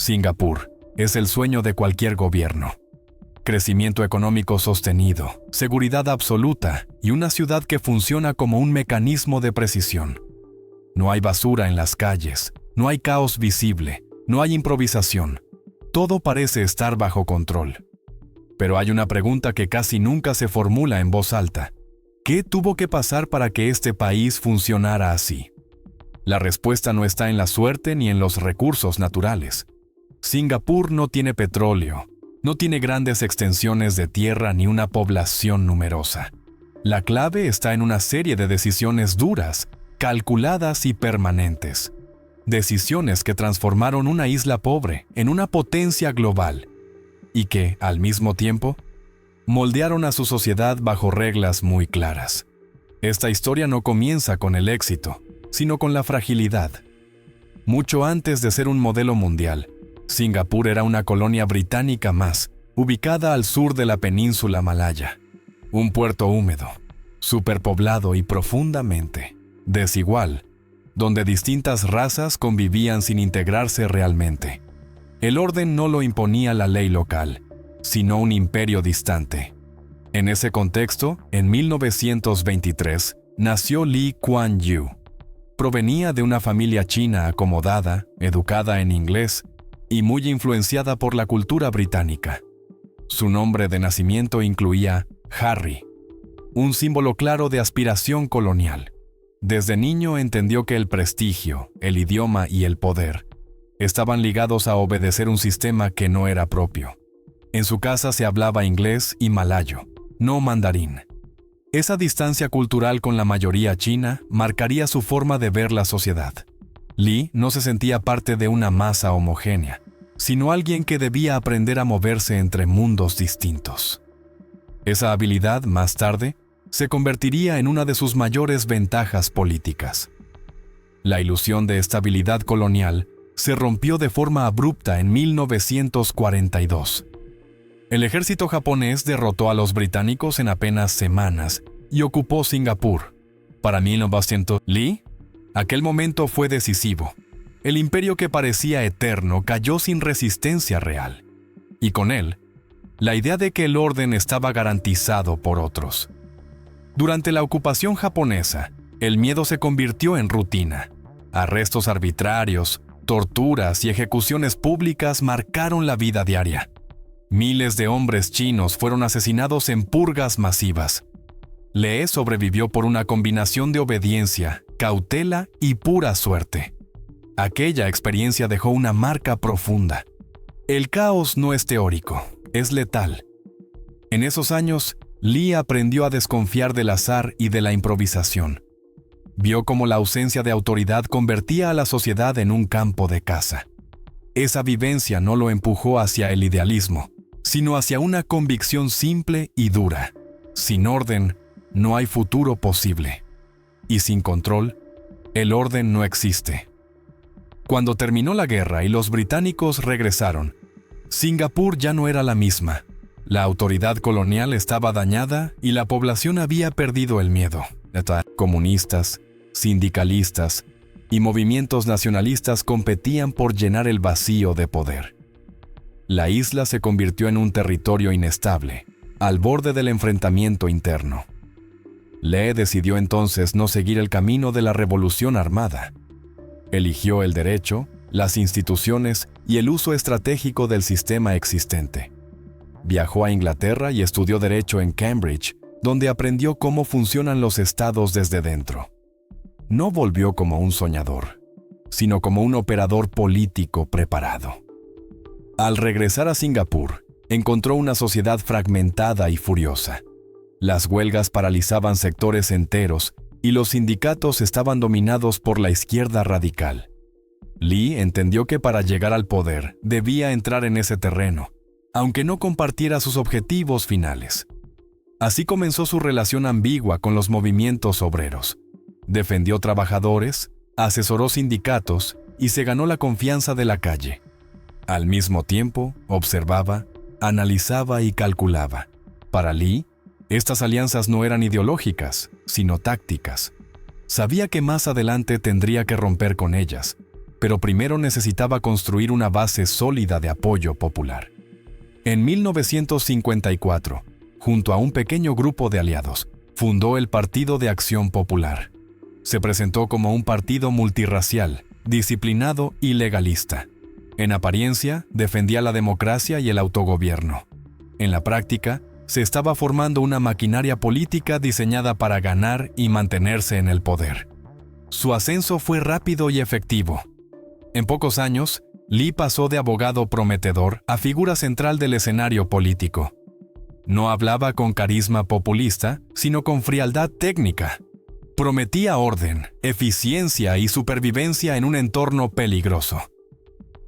Singapur es el sueño de cualquier gobierno. Crecimiento económico sostenido, seguridad absoluta y una ciudad que funciona como un mecanismo de precisión. No hay basura en las calles, no hay caos visible, no hay improvisación. Todo parece estar bajo control. Pero hay una pregunta que casi nunca se formula en voz alta. ¿Qué tuvo que pasar para que este país funcionara así? La respuesta no está en la suerte ni en los recursos naturales. Singapur no tiene petróleo, no tiene grandes extensiones de tierra ni una población numerosa. La clave está en una serie de decisiones duras, calculadas y permanentes. Decisiones que transformaron una isla pobre en una potencia global y que, al mismo tiempo, moldearon a su sociedad bajo reglas muy claras. Esta historia no comienza con el éxito, sino con la fragilidad. Mucho antes de ser un modelo mundial, Singapur era una colonia británica más, ubicada al sur de la península malaya. Un puerto húmedo, superpoblado y profundamente desigual, donde distintas razas convivían sin integrarse realmente. El orden no lo imponía la ley local, sino un imperio distante. En ese contexto, en 1923, nació Lee Kuan Yew. Provenía de una familia china acomodada, educada en inglés y muy influenciada por la cultura británica. Su nombre de nacimiento incluía Harry, un símbolo claro de aspiración colonial. Desde niño entendió que el prestigio, el idioma y el poder estaban ligados a obedecer un sistema que no era propio. En su casa se hablaba inglés y malayo, no mandarín. Esa distancia cultural con la mayoría china marcaría su forma de ver la sociedad. Lee no se sentía parte de una masa homogénea, sino alguien que debía aprender a moverse entre mundos distintos. Esa habilidad, más tarde, se convertiría en una de sus mayores ventajas políticas. La ilusión de estabilidad colonial se rompió de forma abrupta en 1942. El ejército japonés derrotó a los británicos en apenas semanas y ocupó Singapur. Para 1900, Lee, aquel momento fue decisivo. El imperio que parecía eterno cayó sin resistencia real. Y con él, la idea de que el orden estaba garantizado por otros. Durante la ocupación japonesa, el miedo se convirtió en rutina. Arrestos arbitrarios, torturas y ejecuciones públicas marcaron la vida diaria. Miles de hombres chinos fueron asesinados en purgas masivas. Lee sobrevivió por una combinación de obediencia, cautela y pura suerte. Aquella experiencia dejó una marca profunda. El caos no es teórico, es letal. En esos años, Lee aprendió a desconfiar del azar y de la improvisación. Vio cómo la ausencia de autoridad convertía a la sociedad en un campo de caza. Esa vivencia no lo empujó hacia el idealismo, sino hacia una convicción simple y dura. Sin orden, no hay futuro posible. Y sin control, el orden no existe. Cuando terminó la guerra y los británicos regresaron, Singapur ya no era la misma. La autoridad colonial estaba dañada y la población había perdido el miedo. Comunistas, sindicalistas y movimientos nacionalistas competían por llenar el vacío de poder. La isla se convirtió en un territorio inestable, al borde del enfrentamiento interno. Lee decidió entonces no seguir el camino de la revolución armada. Eligió el derecho, las instituciones y el uso estratégico del sistema existente. Viajó a Inglaterra y estudió derecho en Cambridge, donde aprendió cómo funcionan los estados desde dentro. No volvió como un soñador, sino como un operador político preparado. Al regresar a Singapur, encontró una sociedad fragmentada y furiosa. Las huelgas paralizaban sectores enteros y los sindicatos estaban dominados por la izquierda radical. Lee entendió que para llegar al poder debía entrar en ese terreno, aunque no compartiera sus objetivos finales. Así comenzó su relación ambigua con los movimientos obreros. Defendió trabajadores, asesoró sindicatos y se ganó la confianza de la calle. Al mismo tiempo, observaba, analizaba y calculaba. Para Lee, estas alianzas no eran ideológicas, sino tácticas. Sabía que más adelante tendría que romper con ellas, pero primero necesitaba construir una base sólida de apoyo popular. En 1954, junto a un pequeño grupo de aliados, fundó el Partido de Acción Popular. Se presentó como un partido multirracial, disciplinado y legalista. En apariencia, defendía la democracia y el autogobierno. En la práctica, se estaba formando una maquinaria política diseñada para ganar y mantenerse en el poder. Su ascenso fue rápido y efectivo. En pocos años, Lee pasó de abogado prometedor a figura central del escenario político. No hablaba con carisma populista, sino con frialdad técnica. Prometía orden, eficiencia y supervivencia en un entorno peligroso.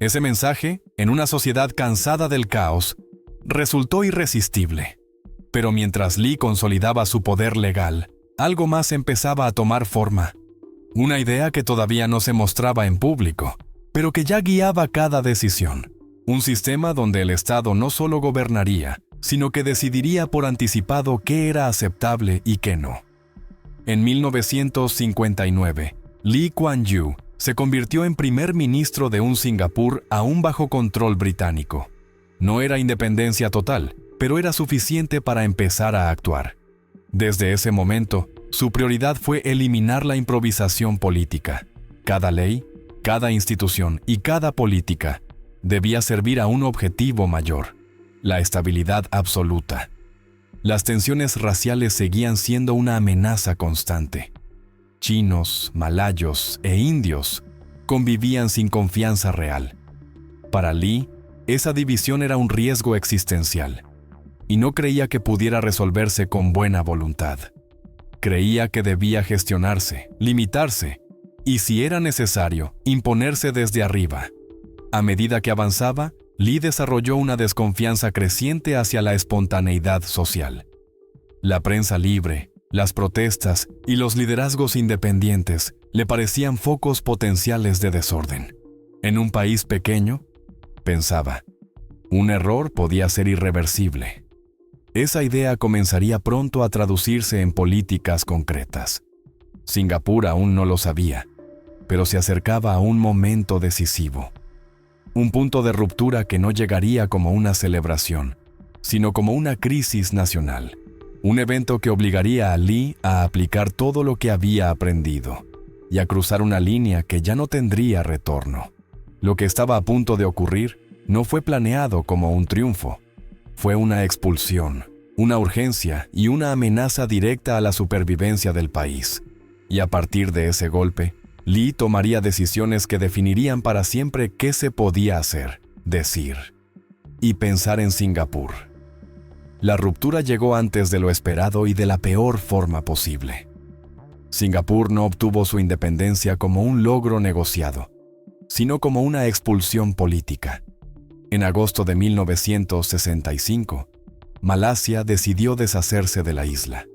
Ese mensaje, en una sociedad cansada del caos, resultó irresistible. Pero mientras Lee consolidaba su poder legal, algo más empezaba a tomar forma. Una idea que todavía no se mostraba en público, pero que ya guiaba cada decisión. Un sistema donde el Estado no solo gobernaría, sino que decidiría por anticipado qué era aceptable y qué no. En 1959, Lee Kuan Yew se convirtió en primer ministro de un Singapur aún bajo control británico. No era independencia total, pero era suficiente para empezar a actuar. Desde ese momento, su prioridad fue eliminar la improvisación política. Cada ley, cada institución y cada política debía servir a un objetivo mayor: la estabilidad absoluta. Las tensiones raciales seguían siendo una amenaza constante. Chinos, malayos e indios convivían sin confianza real. Para Lee, esa división era un riesgo existencial, y no creía que pudiera resolverse con buena voluntad. Creía que debía gestionarse, limitarse, y si era necesario, imponerse desde arriba. A medida que avanzaba, Lee desarrolló una desconfianza creciente hacia la espontaneidad social. La prensa libre, las protestas y los liderazgos independientes le parecían focos potenciales de desorden. En un país pequeño, pensaba, un error podía ser irreversible. Esa idea comenzaría pronto a traducirse en políticas concretas. Singapur aún no lo sabía, pero se acercaba a un momento decisivo. Un punto de ruptura que no llegaría como una celebración, sino como una crisis nacional. Un evento que obligaría a Lee a aplicar todo lo que había aprendido y a cruzar una línea que ya no tendría retorno. Lo que estaba a punto de ocurrir no fue planeado como un triunfo. Fue una expulsión, una urgencia y una amenaza directa a la supervivencia del país. Y a partir de ese golpe, Lee tomaría decisiones que definirían para siempre qué se podía hacer, decir y pensar en Singapur. La ruptura llegó antes de lo esperado y de la peor forma posible. Singapur no obtuvo su independencia como un logro negociado, sino como una expulsión política. En agosto de 1965, Malasia decidió deshacerse de la isla.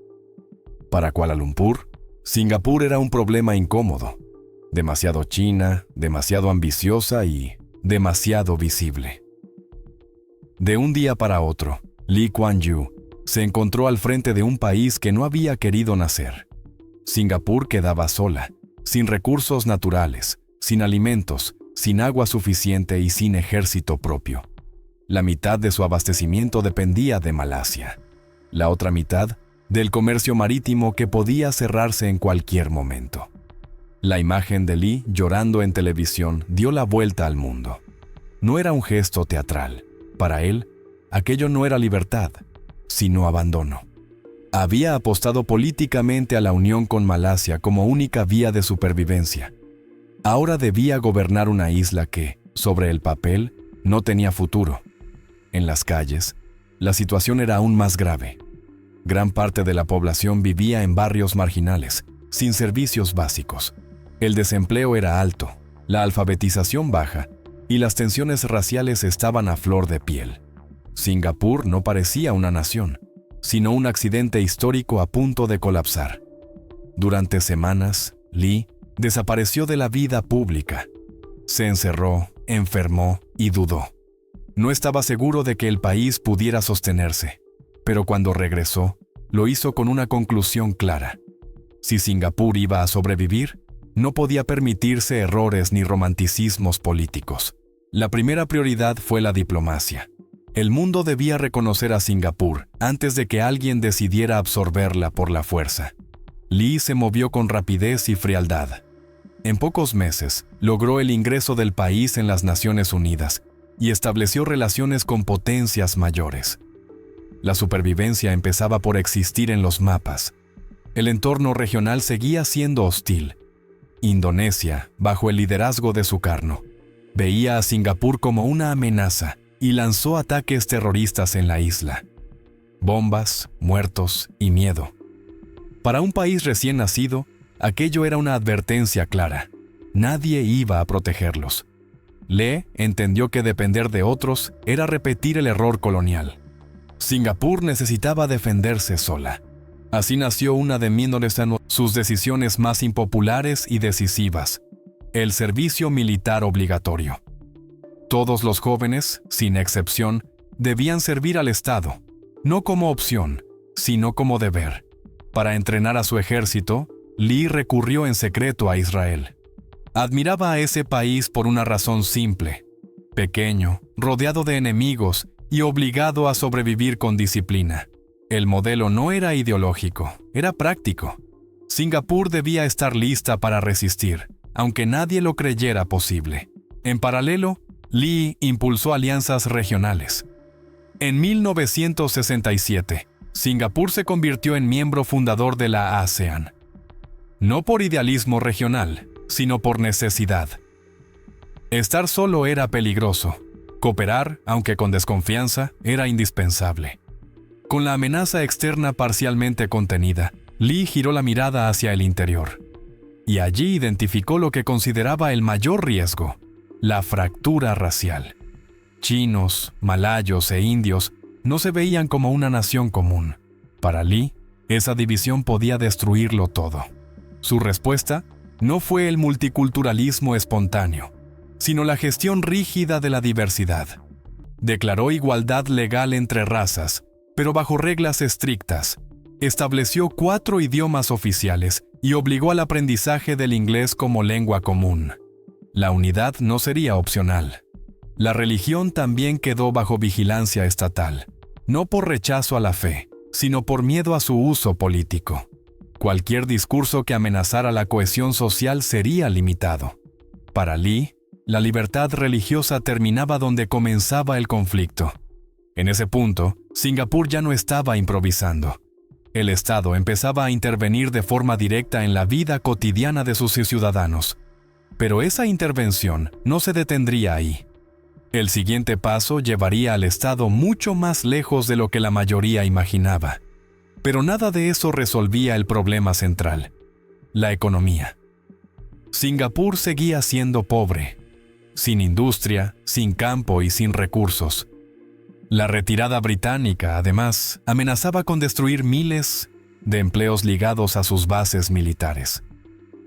Para Kuala Lumpur, Singapur era un problema incómodo. Demasiado china, demasiado ambiciosa y demasiado visible. De un día para otro, Lee Kuan Yew se encontró al frente de un país que no había querido nacer. Singapur quedaba sola, sin recursos naturales, sin alimentos, sin agua suficiente y sin ejército propio. La mitad de su abastecimiento dependía de Malasia. La otra mitad, del comercio marítimo que podía cerrarse en cualquier momento. La imagen de Lee llorando en televisión dio la vuelta al mundo. No era un gesto teatral. Para él, aquello no era libertad, sino abandono. Había apostado políticamente a la unión con Malasia como única vía de supervivencia. Ahora debía gobernar una isla que, sobre el papel, no tenía futuro. En las calles, la situación era aún más grave. Gran parte de la población vivía en barrios marginales, sin servicios básicos. El desempleo era alto, la alfabetización baja y las tensiones raciales estaban a flor de piel. Singapur no parecía una nación, sino un accidente histórico a punto de colapsar. Durante semanas, Lee desapareció de la vida pública. Se encerró, enfermó y dudó. No estaba seguro de que el país pudiera sostenerse, pero cuando regresó, lo hizo con una conclusión clara. Si Singapur iba a sobrevivir, No podía permitirse errores ni romanticismos políticos. La primera prioridad fue la diplomacia. El mundo debía reconocer a Singapur antes de que alguien decidiera absorberla por la fuerza. Lee se movió con rapidez y frialdad. En pocos meses, logró el ingreso del país en las Naciones Unidas y estableció relaciones con potencias mayores. La supervivencia empezaba por existir en los mapas. El entorno regional seguía siendo hostil. Indonesia, bajo el liderazgo de Sukarno, veía a Singapur como una amenaza y lanzó ataques terroristas en la isla. Bombas, muertos y miedo. Para un país recién nacido, aquello era una advertencia clara. Nadie iba a protegerlos. Lee entendió que depender de otros era repetir el error colonial. Singapur necesitaba defenderse sola. Así nació una de sus decisiones más impopulares y decisivas: el servicio militar obligatorio. Todos los jóvenes, sin excepción, debían servir al Estado, no como opción, sino como deber. Para entrenar a su ejército, Lee recurrió en secreto a Israel. Admiraba a ese país por una razón simple: pequeño, rodeado de enemigos y obligado a sobrevivir con disciplina. El modelo no era ideológico, era práctico. Singapur debía estar lista para resistir, aunque nadie lo creyera posible. En paralelo, Lee impulsó alianzas regionales. En 1967, Singapur se convirtió en miembro fundador de la ASEAN. No por idealismo regional, sino por necesidad. Estar solo era peligroso. Cooperar, aunque con desconfianza, era indispensable. Con la amenaza externa parcialmente contenida, Lee giró la mirada hacia el interior. Y allí identificó lo que consideraba el mayor riesgo: la fractura racial. Chinos, malayos e indios no se veían como una nación común. Para Lee, esa división podía destruirlo todo. Su respuesta no fue el multiculturalismo espontáneo, sino la gestión rígida de la diversidad. Declaró igualdad legal entre razas, pero bajo reglas estrictas. Estableció 4 idiomas oficiales y obligó al aprendizaje del inglés como lengua común. La unidad no sería opcional. La religión también quedó bajo vigilancia estatal, no por rechazo a la fe, sino por miedo a su uso político. Cualquier discurso que amenazara la cohesión social sería limitado. Para Lee, la libertad religiosa terminaba donde comenzaba el conflicto. En ese punto, Singapur ya no estaba improvisando. El Estado empezaba a intervenir de forma directa en la vida cotidiana de sus ciudadanos. Pero esa intervención no se detendría ahí. El siguiente paso llevaría al Estado mucho más lejos de lo que la mayoría imaginaba. Pero nada de eso resolvía el problema central: la economía. Singapur seguía siendo pobre, sin industria, sin campo y sin recursos. La retirada británica, además, amenazaba con destruir miles de empleos ligados a sus bases militares.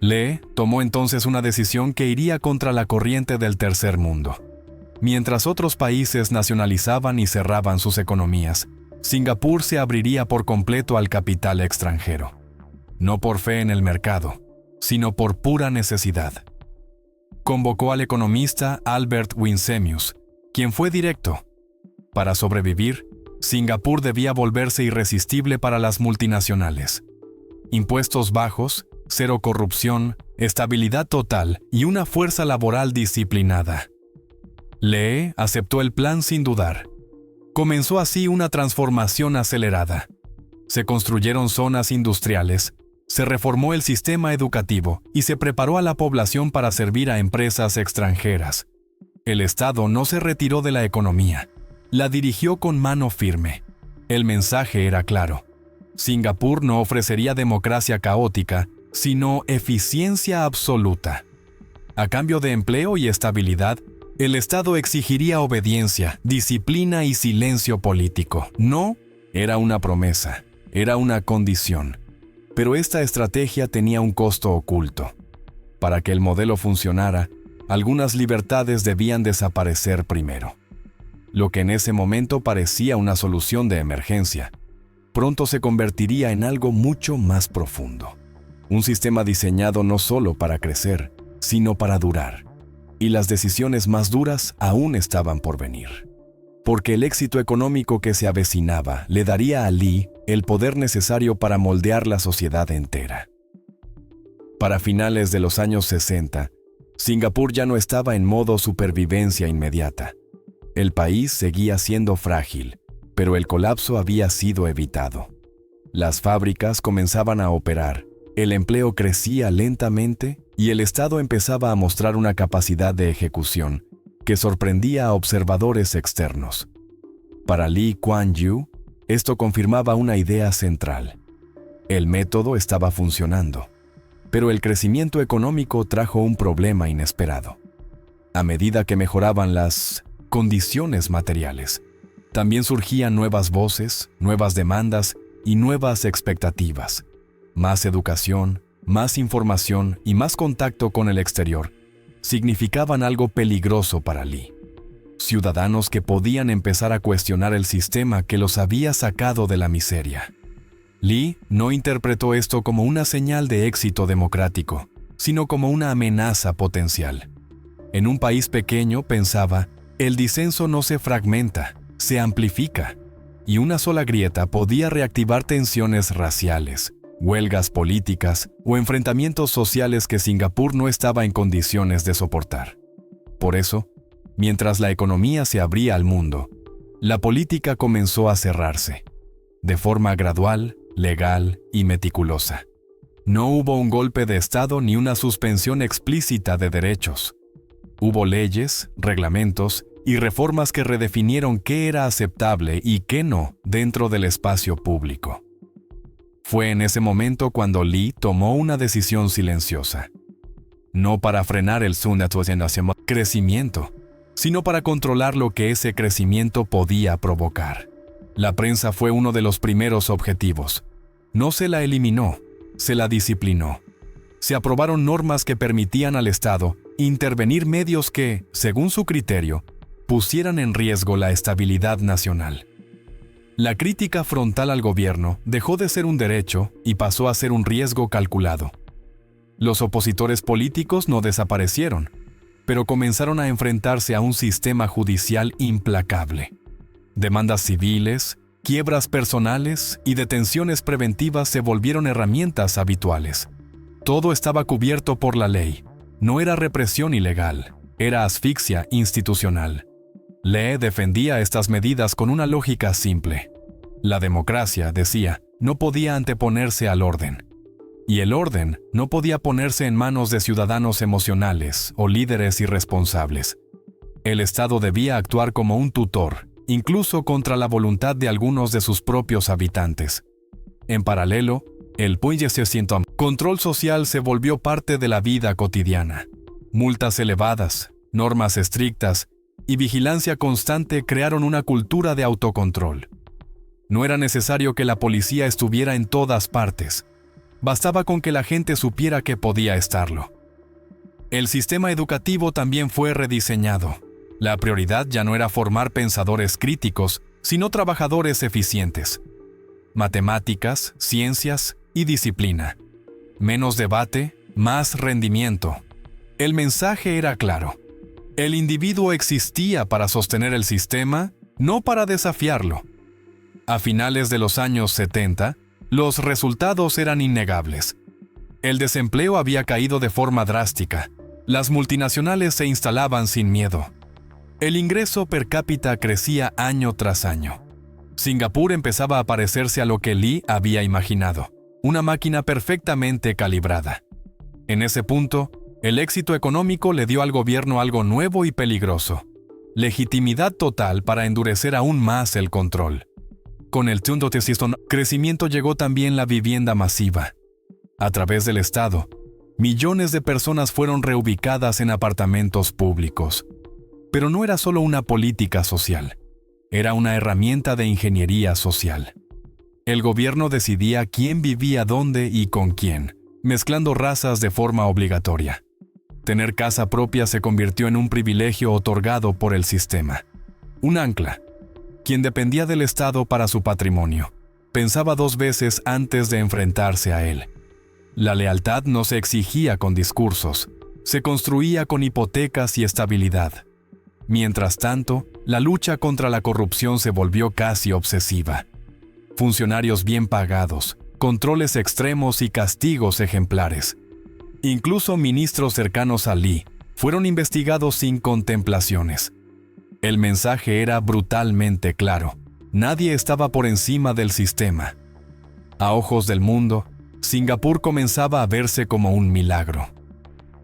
Lee tomó entonces una decisión que iría contra la corriente del tercer mundo. Mientras otros países nacionalizaban y cerraban sus economías, Singapur se abriría por completo al capital extranjero. No por fe en el mercado, sino por pura necesidad. Convocó al economista Albert Winsemius, quien fue directo: para sobrevivir, Singapur debía volverse irresistible para las multinacionales. Impuestos bajos, cero corrupción, estabilidad total y una fuerza laboral disciplinada. Lee aceptó el plan sin dudar. Comenzó así una transformación acelerada. Se construyeron zonas industriales, se reformó el sistema educativo y se preparó a la población para servir a empresas extranjeras. El Estado no se retiró de la economía, la dirigió con mano firme. El mensaje era claro: Singapur no ofrecería democracia caótica, sino eficiencia absoluta. A cambio de empleo y estabilidad, el Estado exigiría obediencia, disciplina y silencio político. No era una promesa, era una condición. Pero esta estrategia tenía un costo oculto. Para que el modelo funcionara, algunas libertades debían desaparecer primero. Lo que en ese momento parecía una solución de emergencia, pronto se convertiría en algo mucho más profundo. un sistema diseñado no solo para crecer, sino para durar. Y las decisiones más duras aún estaban por venir. Porque el éxito económico que se avecinaba le daría a Lee el poder necesario para moldear la sociedad entera. Para finales de los años 60, Singapur ya no estaba en modo supervivencia inmediata. El país seguía siendo frágil, pero el colapso había sido evitado. Las fábricas comenzaban a operar, el empleo crecía lentamente y el Estado empezaba a mostrar una capacidad de ejecución que sorprendía a observadores externos. Para Lee Kuan Yew, esto confirmaba una idea central. El método estaba funcionando, pero el crecimiento económico trajo un problema inesperado. A medida que mejoraban las condiciones materiales, también surgían nuevas voces, nuevas demandas y nuevas expectativas. Más educación, más información y más contacto con el exterior significaban algo peligroso para Lee. Ciudadanos que podían empezar a cuestionar el sistema que los había sacado de la miseria. Lee no interpretó esto como una señal de éxito democrático, sino como una amenaza potencial. En un país pequeño, pensaba, el disenso no se fragmenta, se amplifica, y una sola grieta podía reactivar tensiones raciales, huelgas políticas o enfrentamientos sociales que Singapur no estaba en condiciones de soportar. Por eso, mientras la economía se abría al mundo, la política comenzó a cerrarse, de forma gradual, legal y meticulosa. No hubo un golpe de Estado ni una suspensión explícita de derechos. Hubo leyes, reglamentos y reformas que redefinieron qué era aceptable y qué no dentro del espacio público. Fue en ese momento cuando Lee tomó una decisión silenciosa. No para frenar el crecimiento, sino para controlar lo que ese crecimiento podía provocar. La prensa fue uno de los primeros objetivos. No se la eliminó, se la disciplinó. Se aprobaron normas que permitían al Estado intervenir medios que, según su criterio, pusieran en riesgo la estabilidad nacional. La crítica frontal al gobierno dejó de ser un derecho y pasó a ser un riesgo calculado. Los opositores políticos no desaparecieron, pero comenzaron a enfrentarse a un sistema judicial implacable. Demandas civiles, quiebras personales y detenciones preventivas se volvieron herramientas habituales. Todo estaba cubierto por la ley. No era represión ilegal, era asfixia institucional. Lee defendía estas medidas con una lógica simple. La democracia, decía, no podía anteponerse al orden. Y el orden no podía ponerse en manos de ciudadanos emocionales o líderes irresponsables. El Estado debía actuar como un tutor, incluso contra la voluntad de algunos de sus propios habitantes. En paralelo, el control social se volvió parte de la vida cotidiana. Multas elevadas, normas estrictas y vigilancia constante crearon una cultura de autocontrol. No era necesario que la policía estuviera en todas partes. Bastaba con que la gente supiera que podía estarlo. El sistema educativo también fue rediseñado. La prioridad ya no era formar pensadores críticos, sino trabajadores eficientes. Matemáticas, ciencias y disciplina. Menos debate, más rendimiento. El mensaje era claro. El individuo existía para sostener el sistema, no para desafiarlo. A finales de los años 70, los resultados eran innegables. El desempleo había caído de forma drástica. Las multinacionales se instalaban sin miedo. El ingreso per cápita crecía año tras año. Singapur empezaba a parecerse a lo que Lee había imaginado, una máquina perfectamente calibrada. En ese punto, el éxito económico le dio al gobierno algo nuevo y peligroso: legitimidad total para endurecer aún más el control. Con el crecimiento llegó también la vivienda masiva. A través del Estado, millones de personas fueron reubicadas en apartamentos públicos. Pero no era solo una política social, era una herramienta de ingeniería social. El gobierno decidía quién vivía dónde y con quién, mezclando razas de forma obligatoria. Tener casa propia se convirtió en un privilegio otorgado por el sistema. Un ancla. Quien dependía del Estado para su patrimonio, pensaba dos veces antes de enfrentarse a él. La lealtad no se exigía con discursos, se construía con hipotecas y estabilidad. Mientras tanto, la lucha contra la corrupción se volvió casi obsesiva. Funcionarios bien pagados, controles extremos y castigos ejemplares. Incluso ministros cercanos a Lee fueron investigados sin contemplaciones. El mensaje era brutalmente claro: nadie estaba por encima del sistema. A ojos del mundo, Singapur comenzaba a verse como un milagro.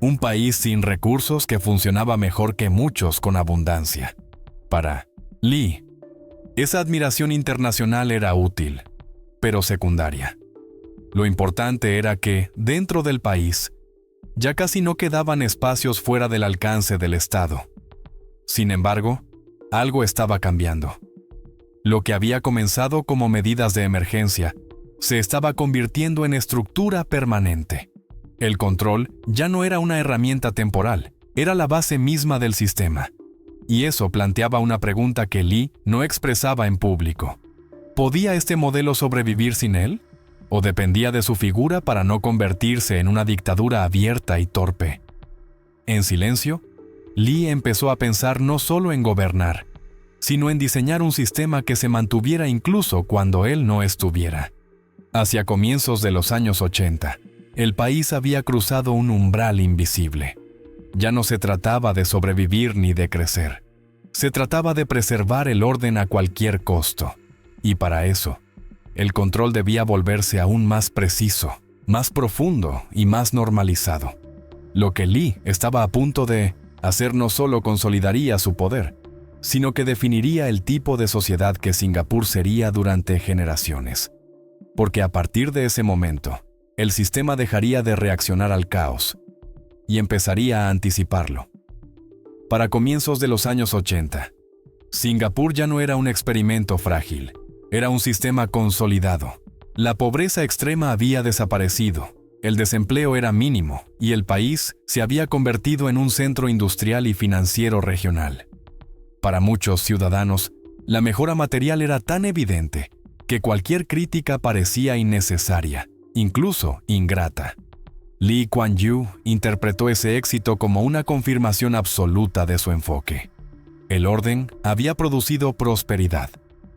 Un país sin recursos que funcionaba mejor que muchos con abundancia. Para Lee, esa admiración internacional era útil, pero secundaria. Lo importante era que, dentro del país, ya casi no quedaban espacios fuera del alcance del Estado. Sin embargo, algo estaba cambiando. Lo que había comenzado como medidas de emergencia se estaba convirtiendo en estructura permanente. El control ya no era una herramienta temporal, era la base misma del sistema. Y eso planteaba una pregunta que Lee no expresaba en público. ¿Podía este modelo sobrevivir sin él? ¿O dependía de su figura para no convertirse en una dictadura abierta y torpe? En silencio, Lee empezó a pensar no solo en gobernar, sino en diseñar un sistema que se mantuviera incluso cuando él no estuviera. Hacia comienzos de los años 80, el país había cruzado un umbral invisible. Ya no se trataba de sobrevivir ni de crecer. Se trataba de preservar el orden a cualquier costo. Y para eso, el control debía volverse aún más preciso, más profundo y más normalizado. Lo que Lee estaba a punto de hacer no solo consolidaría su poder, sino que definiría el tipo de sociedad que Singapur sería durante generaciones. Porque a partir de ese momento, el sistema dejaría de reaccionar al caos y empezaría a anticiparlo. Para comienzos de los años 80, Singapur ya no era un experimento frágil, era un sistema consolidado. La pobreza extrema había desaparecido, el desempleo era mínimo y el país se había convertido en un centro industrial y financiero regional. Para muchos ciudadanos, la mejora material era tan evidente que cualquier crítica parecía innecesaria, incluso ingrata. Lee Kuan Yew interpretó ese éxito como una confirmación absoluta de su enfoque. El orden había producido prosperidad.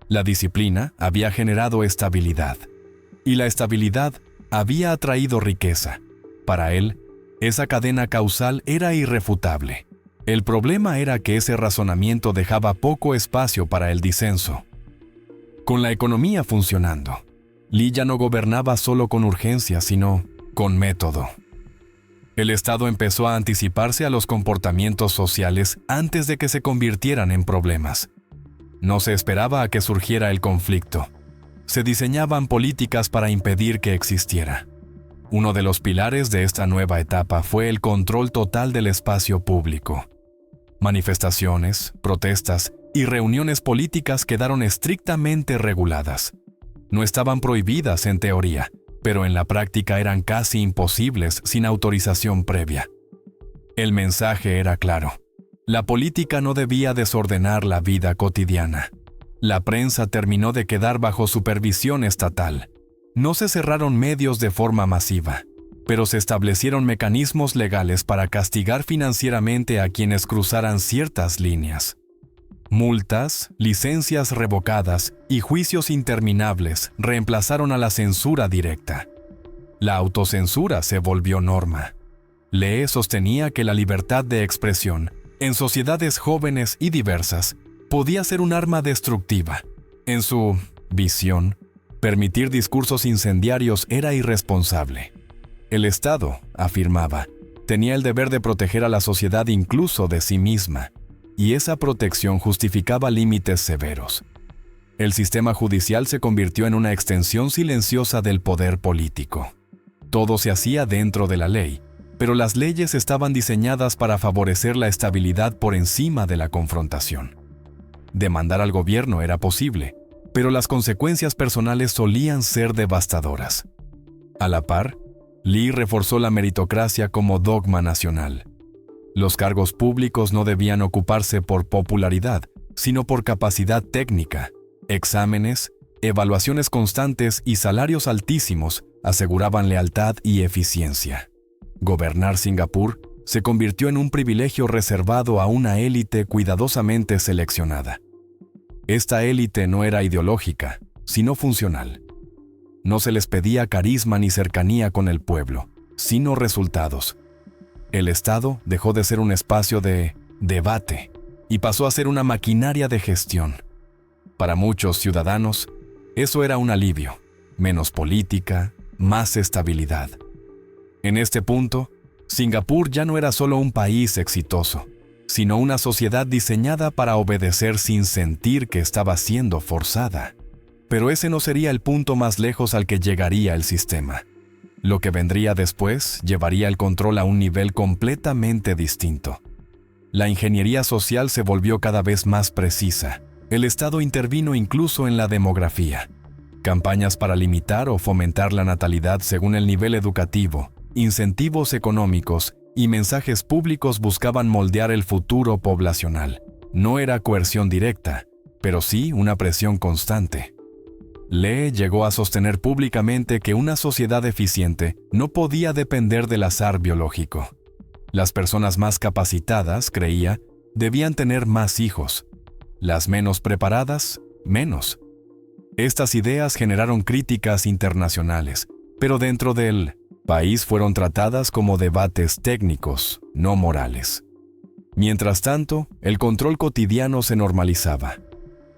La disciplina había generado estabilidad. Y la estabilidad había atraído riqueza. Para él, esa cadena causal era irrefutable. El problema era que ese razonamiento dejaba poco espacio para el disenso. Con la economía funcionando, Lee ya no gobernaba solo con urgencia, sino con método. El Estado empezó a anticiparse a los comportamientos sociales antes de que se convirtieran en problemas. No se esperaba a que surgiera el conflicto. Se diseñaban políticas para impedir que existiera. Uno de los pilares de esta nueva etapa fue el control total del espacio público. Manifestaciones, protestas y reuniones políticas quedaron estrictamente reguladas. No estaban prohibidas en teoría, pero en la práctica eran casi imposibles sin autorización previa. El mensaje era claro. La política no debía desordenar la vida cotidiana. La prensa terminó de quedar bajo supervisión estatal. No se cerraron medios de forma masiva, pero se establecieron mecanismos legales para castigar financieramente a quienes cruzaran ciertas líneas. Multas, licencias revocadas y juicios interminables reemplazaron a la censura directa. La autocensura se volvió norma. Lee sostenía que la libertad de expresión, en sociedades jóvenes y diversas, podía ser un arma destructiva. En su visión, permitir discursos incendiarios era irresponsable. El Estado, afirmaba, tenía el deber de proteger a la sociedad incluso de sí misma, y esa protección justificaba límites severos. El sistema judicial se convirtió en una extensión silenciosa del poder político. Todo se hacía dentro de la ley, pero las leyes estaban diseñadas para favorecer la estabilidad por encima de la confrontación. Demandar al gobierno era posible, pero las consecuencias personales solían ser devastadoras. A la par, Lee reforzó la meritocracia como dogma nacional. Los cargos públicos no debían ocuparse por popularidad, sino por capacidad técnica. Exámenes, evaluaciones constantes y salarios altísimos aseguraban lealtad y eficiencia. Gobernar Singapur se convirtió en un privilegio reservado a una élite cuidadosamente seleccionada. Esta élite no era ideológica, sino funcional. No se les pedía carisma ni cercanía con el pueblo, sino resultados. El Estado dejó de ser un espacio de debate y pasó a ser una maquinaria de gestión. Para muchos ciudadanos, eso era un alivio, menos política, más estabilidad. En este punto, Singapur ya no era solo un país exitoso, sino una sociedad diseñada para obedecer sin sentir que estaba siendo forzada. Pero ese no sería el punto más lejos al que llegaría el sistema. Lo que vendría después llevaría el control a un nivel completamente distinto. La ingeniería social se volvió cada vez más precisa. El Estado intervino incluso en la demografía. Campañas para limitar o fomentar la natalidad según el nivel educativo, incentivos económicos y mensajes públicos buscaban moldear el futuro poblacional. No era coerción directa, pero sí una presión constante. Lee llegó a sostener públicamente que una sociedad eficiente no podía depender del azar biológico. Las personas más capacitadas, creía, debían tener más hijos. Las menos preparadas, menos. Estas ideas generaron críticas internacionales, pero dentro del país fueron tratadas como debates técnicos, no morales. Mientras tanto, el control cotidiano se normalizaba.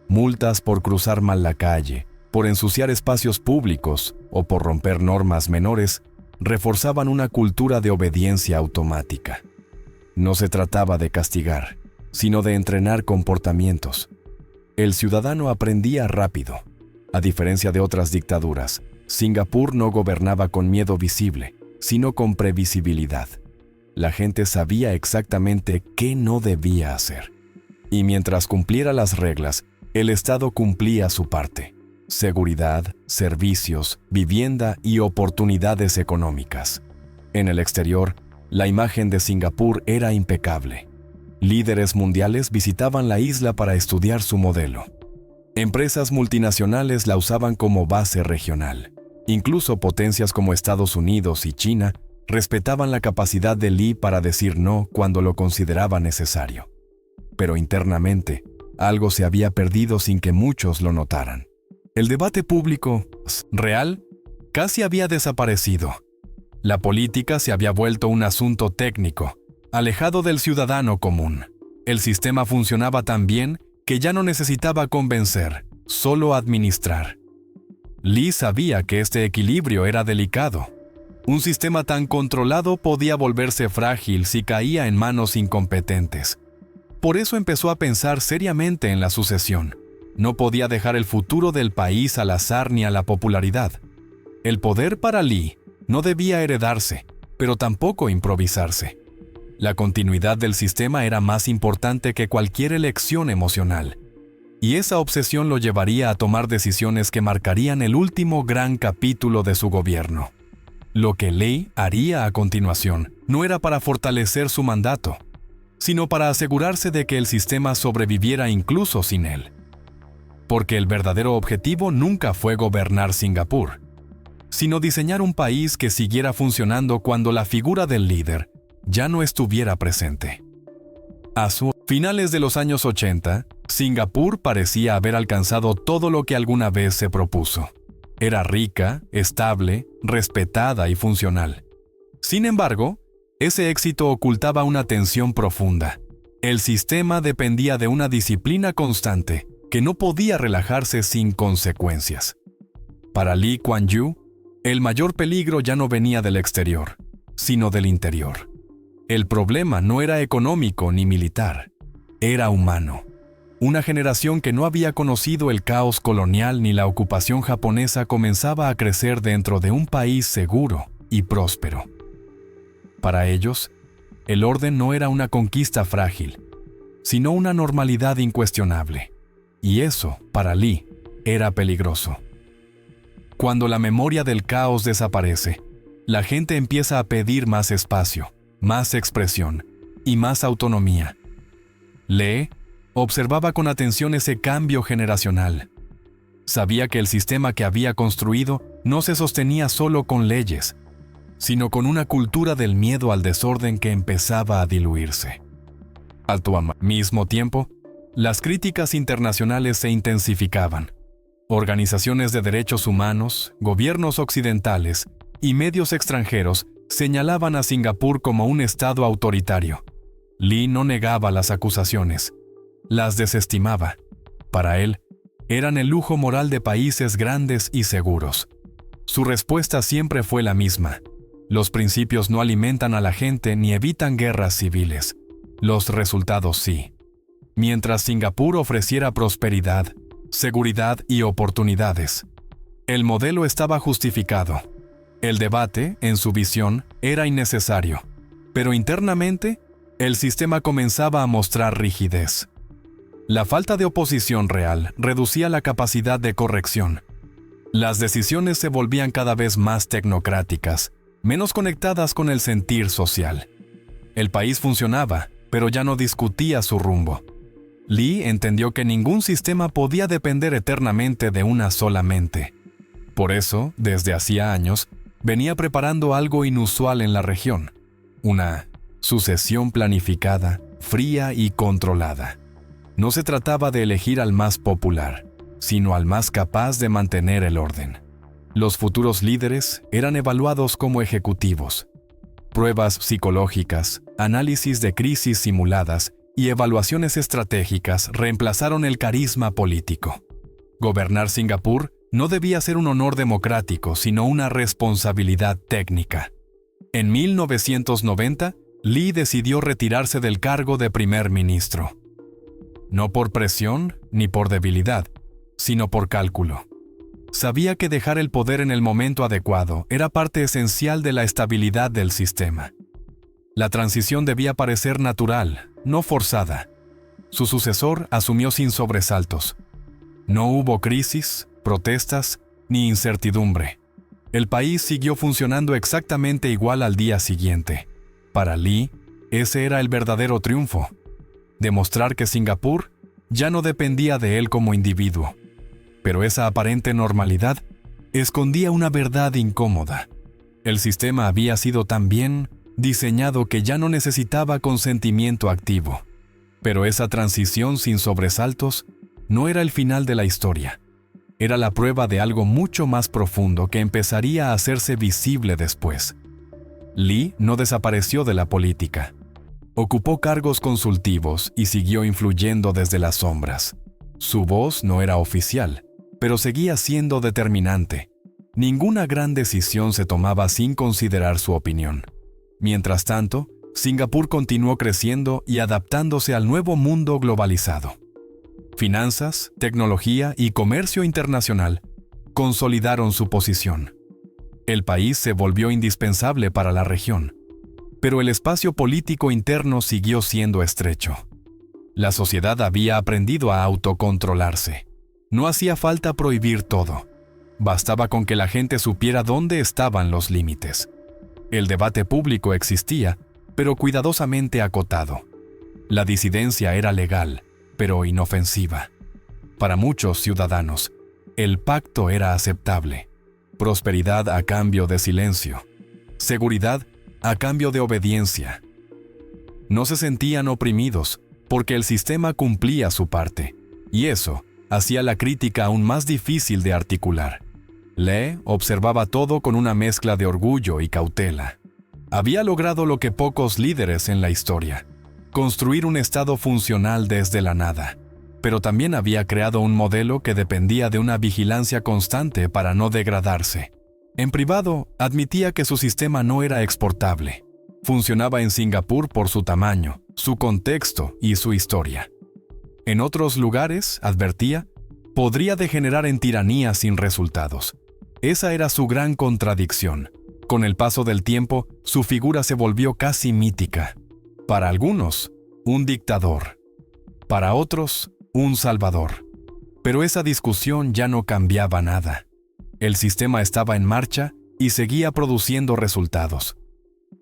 Multas por cruzar mal la calle, por ensuciar espacios públicos o por romper normas menores, reforzaban una cultura de obediencia automática. No se trataba de castigar, sino de entrenar comportamientos. El ciudadano aprendía rápido. A diferencia de otras dictaduras, Singapur no gobernaba con miedo visible, sino con previsibilidad. La gente sabía exactamente qué no debía hacer. Y mientras cumpliera las reglas, el Estado cumplía su parte: seguridad, servicios, vivienda y oportunidades económicas. En el exterior, la imagen de Singapur era impecable. Líderes mundiales visitaban la isla para estudiar su modelo. Empresas multinacionales la usaban como base regional. Incluso potencias como Estados Unidos y China respetaban la capacidad de Lee para decir no cuando lo consideraba necesario. Pero internamente, algo se había perdido sin que muchos lo notaran. El debate público real casi había desaparecido. La política se había vuelto un asunto técnico, alejado del ciudadano común. El sistema funcionaba tan bien que ya no necesitaba convencer, solo administrar. Lee sabía que este equilibrio era delicado. Un sistema tan controlado podía volverse frágil si caía en manos incompetentes. Por eso empezó a pensar seriamente en la sucesión. No podía dejar el futuro del país al azar ni a la popularidad. El poder para Lee no debía heredarse, pero tampoco improvisarse. La continuidad del sistema era más importante que cualquier elección emocional. Y esa obsesión lo llevaría a tomar decisiones que marcarían el último gran capítulo de su gobierno. Lo que Lee haría a continuación no era para fortalecer su mandato, sino para asegurarse de que el sistema sobreviviera incluso sin él. Porque el verdadero objetivo nunca fue gobernar Singapur, sino diseñar un país que siguiera funcionando cuando la figura del líder ya no estuviera presente. A finales de los años 80, Singapur parecía haber alcanzado todo lo que alguna vez se propuso. Era rica, estable, respetada y funcional. Sin embargo, ese éxito ocultaba una tensión profunda. El sistema dependía de una disciplina constante que no podía relajarse sin consecuencias. Para Lee Kuan Yew, el mayor peligro ya no venía del exterior, sino del interior. El problema no era económico ni militar, era humano. Una generación que no había conocido el caos colonial ni la ocupación japonesa comenzaba a crecer dentro de un país seguro y próspero. Para ellos, el orden no era una conquista frágil, sino una normalidad incuestionable. Y eso, para Lee, era peligroso. Cuando la memoria del caos desaparece, la gente empieza a pedir más espacio, más expresión y más autonomía. Lee observaba con atención ese cambio generacional. Sabía que el sistema que había construido no se sostenía solo con leyes, sino con una cultura del miedo al desorden que empezaba a diluirse. Al mismo tiempo, las críticas internacionales se intensificaban. Organizaciones de derechos humanos, gobiernos occidentales y medios extranjeros señalaban a Singapur como un estado autoritario. Lee no negaba las acusaciones, las desestimaba. Para él, eran el lujo moral de países grandes y seguros. Su respuesta siempre fue la misma: los principios no alimentan a la gente ni evitan guerras civiles. Los resultados sí. Mientras Singapur ofreciera prosperidad, seguridad y oportunidades, el modelo estaba justificado. El debate, en su visión, era innecesario, pero internamente, el sistema comenzaba a mostrar rigidez. La falta de oposición real reducía la capacidad de corrección. Las decisiones se volvían cada vez más tecnocráticas, menos conectadas con el sentir social. El país funcionaba, pero ya no discutía su rumbo. Lee entendió que ningún sistema podía depender eternamente de una sola mente. Por eso, desde hacía años, venía preparando algo inusual en la región: una sucesión planificada, fría y controlada. No se trataba de elegir al más popular, sino al más capaz de mantener el orden. Los futuros líderes eran evaluados como ejecutivos. Pruebas psicológicas, análisis de crisis simuladas y evaluaciones estratégicas reemplazaron el carisma político. Gobernar Singapur no debía ser un honor democrático, sino una responsabilidad técnica. En 1990, Lee decidió retirarse del cargo de primer ministro. No por presión ni por debilidad, sino por cálculo. Sabía que dejar el poder en el momento adecuado era parte esencial de la estabilidad del sistema. La transición debía parecer natural, no forzada. Su sucesor asumió sin sobresaltos. No hubo crisis, protestas, ni incertidumbre. El país siguió funcionando exactamente igual al día siguiente. Para Lee, ese era el verdadero triunfo: demostrar que Singapur ya no dependía de él como individuo. Pero esa aparente normalidad escondía una verdad incómoda. El sistema había sido tan bien diseñado que ya no necesitaba consentimiento activo. Pero esa transición sin sobresaltos no era el final de la historia. Era la prueba de algo mucho más profundo que empezaría a hacerse visible después. Lee no desapareció de la política. Ocupó cargos consultivos y siguió influyendo desde las sombras. Su voz no era oficial, pero seguía siendo determinante. Ninguna gran decisión se tomaba sin considerar su opinión. Mientras tanto, Singapur continuó creciendo y adaptándose al nuevo mundo globalizado. Finanzas, tecnología y comercio internacional consolidaron su posición. El país se volvió indispensable para la región, pero el espacio político interno siguió siendo estrecho. La sociedad había aprendido a autocontrolarse. No hacía falta prohibir todo. Bastaba con que la gente supiera dónde estaban los límites. El debate público existía, pero cuidadosamente acotado. La disidencia era legal, pero inofensiva. Para muchos ciudadanos, el pacto era aceptable. Prosperidad a cambio de silencio. Seguridad a cambio de obediencia. No se sentían oprimidos, porque el sistema cumplía su parte, y eso hacía la crítica aún más difícil de articular. Lee observaba todo con una mezcla de orgullo y cautela. Había logrado lo que pocos líderes en la historia: construir un estado funcional desde la nada. Pero también había creado un modelo que dependía de una vigilancia constante para no degradarse. En privado, admitía que su sistema no era exportable. Funcionaba en Singapur por su tamaño, su contexto y su historia. En otros lugares, advertía, podría degenerar en tiranía sin resultados. Esa era su gran contradicción. Con el paso del tiempo, su figura se volvió casi mítica. Para algunos, un dictador. Para otros, un salvador. Pero esa discusión ya no cambiaba nada. El sistema estaba en marcha y seguía produciendo resultados.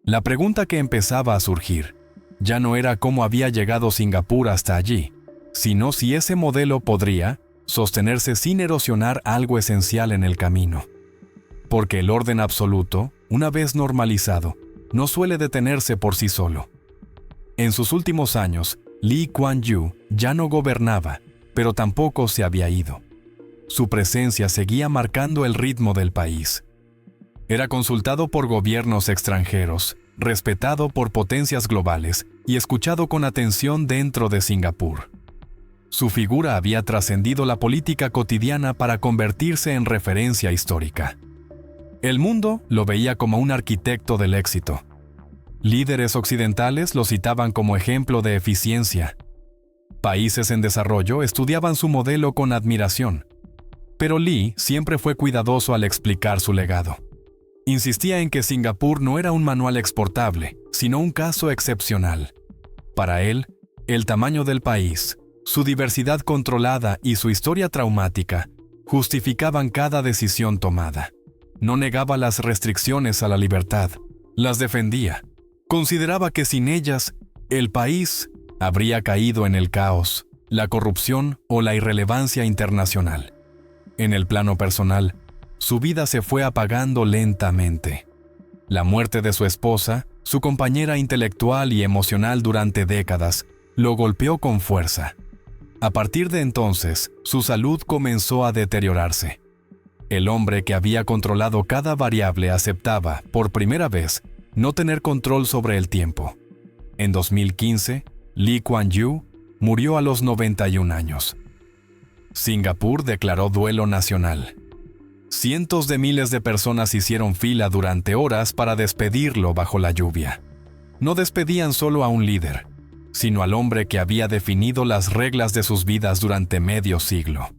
La pregunta que empezaba a surgir ya no era cómo había llegado Singapur hasta allí, sino si ese modelo podría sostenerse sin erosionar algo esencial en el camino. porque el orden absoluto, una vez normalizado, no suele detenerse por sí solo. En sus últimos años, Lee Kuan Yew ya no gobernaba, pero tampoco se había ido. Su presencia seguía marcando el ritmo del país. Era consultado por gobiernos extranjeros, respetado por potencias globales y escuchado con atención dentro de Singapur. Su figura había trascendido la política cotidiana para convertirse en referencia histórica. El mundo lo veía como un arquitecto del éxito. Líderes occidentales lo citaban como ejemplo de eficiencia. Países en desarrollo estudiaban su modelo con admiración. Pero Lee siempre fue cuidadoso al explicar su legado. Insistía en que Singapur no era un manual exportable, sino un caso excepcional. Para él, el tamaño del país, su diversidad controlada y su historia traumática justificaban cada decisión tomada. No negaba las restricciones a la libertad, las defendía. Consideraba que sin ellas, el país habría caído en el caos, la corrupción o la irrelevancia internacional. En el plano personal, su vida se fue apagando lentamente. La muerte de su esposa, su compañera intelectual y emocional durante décadas, lo golpeó con fuerza. A partir de entonces, su salud comenzó a deteriorarse. El hombre que había controlado cada variable aceptaba, por primera vez, no tener control sobre el tiempo. En 2015, Lee Kuan Yew murió a los 91 años. Singapur declaró duelo nacional. Cientos de miles de personas hicieron fila durante horas para despedirlo bajo la lluvia. No despedían solo a un líder, sino al hombre que había definido las reglas de sus vidas durante medio siglo.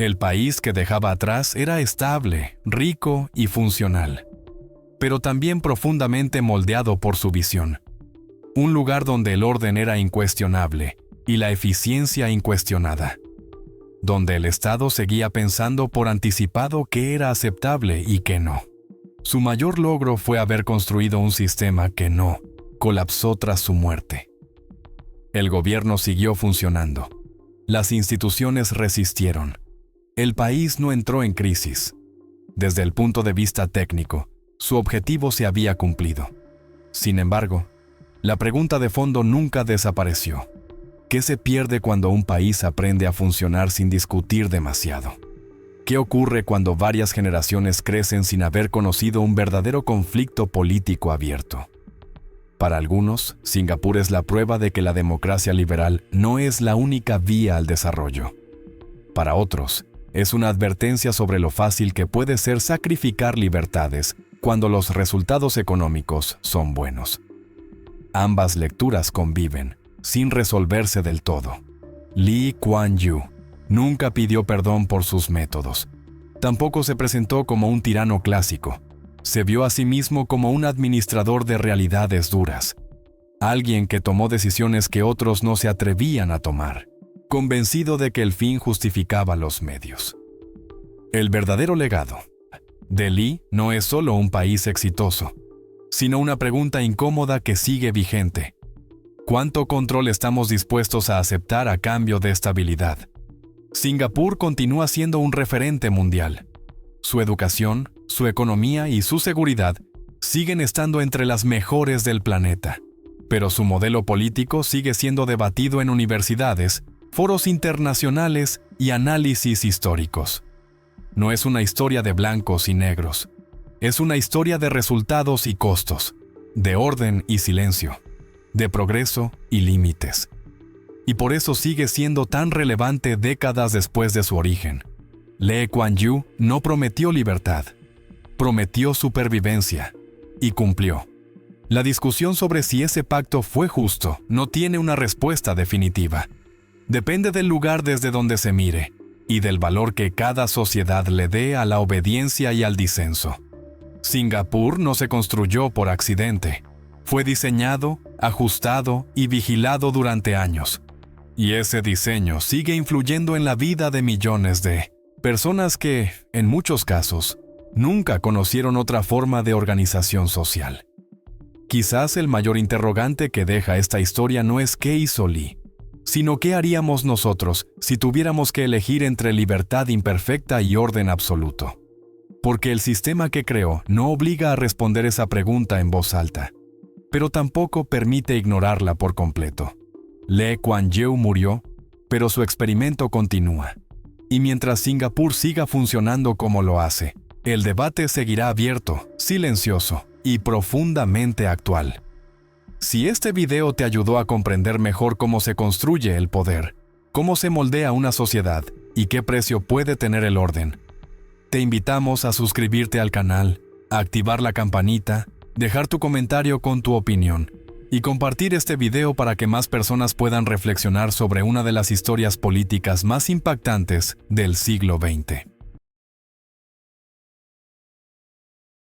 El país que dejaba atrás era estable, rico y funcional, pero también profundamente moldeado por su visión. Un lugar donde el orden era incuestionable y la eficiencia incuestionada. Donde el Estado seguía pensando por anticipado qué era aceptable y qué no. Su mayor logro fue haber construido un sistema que no colapsó tras su muerte. El gobierno siguió funcionando. Las instituciones resistieron. El país no entró en crisis. Desde el punto de vista técnico, su objetivo se había cumplido. Sin embargo, la pregunta de fondo nunca desapareció. ¿Qué se pierde cuando un país aprende a funcionar sin discutir demasiado? ¿Qué ocurre cuando varias generaciones crecen sin haber conocido un verdadero conflicto político abierto? Para algunos, Singapur es la prueba de que la democracia liberal no es la única vía al desarrollo. Para otros, es una advertencia sobre lo fácil que puede ser sacrificar libertades cuando los resultados económicos son buenos. Ambas lecturas conviven, sin resolverse del todo. Lee Kuan Yew nunca pidió perdón por sus métodos. Tampoco se presentó como un tirano clásico. Se vio a sí mismo como un administrador de realidades duras. Alguien que tomó decisiones que otros no se atrevían a tomar, convencido de que el fin justificaba los medios. El verdadero legado de Lee no es solo un país exitoso, sino una pregunta incómoda que sigue vigente. ¿Cuánto control estamos dispuestos a aceptar a cambio de estabilidad? Singapur continúa siendo un referente mundial. Su educación, su economía y su seguridad siguen estando entre las mejores del planeta. Pero su modelo político sigue siendo debatido en universidades, foros internacionales y análisis históricos. No es una historia de blancos y negros. Es una historia de resultados y costos, de orden y silencio, de progreso y límites. Y por eso sigue siendo tan relevante décadas después de su origen. Lee Kuan Yew no prometió libertad, prometió supervivencia y cumplió. La discusión sobre si ese pacto fue justo no tiene una respuesta definitiva. Depende del lugar desde donde se mire y del valor que cada sociedad le dé a la obediencia y al disenso. Singapur no se construyó por accidente. Fue diseñado, ajustado y vigilado durante años. Y ese diseño sigue influyendo en la vida de millones de personas que, en muchos casos, nunca conocieron otra forma de organización social. Quizás el mayor interrogante que deja esta historia no es qué hizo Lee, sino qué haríamos nosotros si tuviéramos que elegir entre libertad imperfecta y orden absoluto. porque el sistema que creó no obliga a responder esa pregunta en voz alta, pero tampoco permite ignorarla por completo. Lee Kuan Yew murió, pero su experimento continúa. Y mientras Singapur siga funcionando como lo hace, el debate seguirá abierto, silencioso y profundamente actual. Si este video te ayudó a comprender mejor cómo se construye el poder, cómo se moldea una sociedad y qué precio puede tener el orden, te invitamos a suscribirte al canal, a activar la campanita, dejar tu comentario con tu opinión y compartir este video para que más personas puedan reflexionar sobre una de las historias políticas más impactantes del siglo XX.